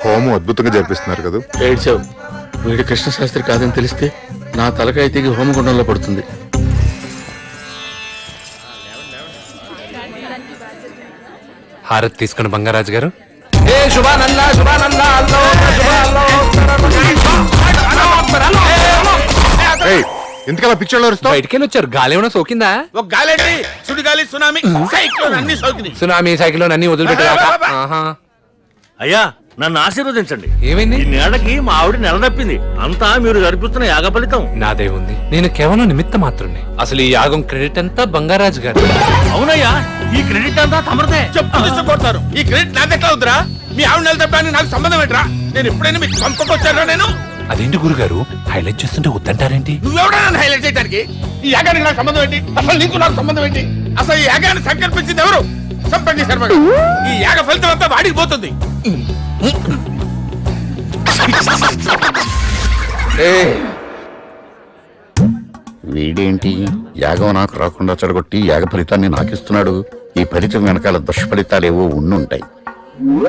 హోమం అద్భుతంగా జరిపిస్తున్నారు కదా. ఏడ్చావు. వీడు కృష్ణశాస్త్రి కాదని తెలిస్తే నా తలకాయ తెగి హోమగుండంలో పడుతుంది. హారతి తీసుకుని బంగారాజు గారు. ఎందుకలా పిక్చర్లో వస్తావు? బయటికెళ్ళి వచ్చారు, గాలి ఏమైనా సోకిందా? ఒక గాలి, సుడిగాలి, సునామీ, సైక్లోన్ అన్ని సోకినాయి. సునామీ సైకిల్ అన్ని వదిలిపెట్టారా? అయ్యా నన్ను ఆశీర్వదించండి. ఏమైంది? ఈ నేలకి మా ఆవిడ నెల తప్పింది. అంతా మీరు జరిపిస్తున్న యాగ ఫలితం. నాదే ఉంది, నేను కేవలం నిమిత్త మాత్రమే. అసలు ఈ యాగం క్రెడిట్ అంతా బంగారాజు గారు. అవునయ్యా, ఈ క్రెడిట్ అంతా తమరదే. చెప్పు కొడతారు. ఈ క్రెడిట్ నాదెట్లా అవుతురా? మీ ఆవిడ నెల తప్పడానికి నాకు సంబంధం ఏంట్రా? నేను ఎప్పుడైనా మీకు పంపకొచ్చారా? నేను అదేంటి గురుగారు హైలైట్ చేస్తుంటే వద్దంటారేంటి? నువ్వెవడా నన్ను హైలైట్ చేయడానికి? ఈ యాగానికి నాకు సంబంధం ఏంటి? అసలు నీకు నాకు సంబంధం ఏంటి? అసలు ఈ యాగాన్ని సంకల్పించింది ఎవరు? సంపంగి శర్మ. ఈ యాగ ఫలితం అంతా వాడికి పోతుంది. వీడేంటి యాగం నాకు రాకుండా చెడగొట్టి యాగ ఫలితాన్ని నాకిస్తున్నాడు. ఈ ఫలితం వెనకాల దుష్ఫలితాలేవో ఉండుంటాయి.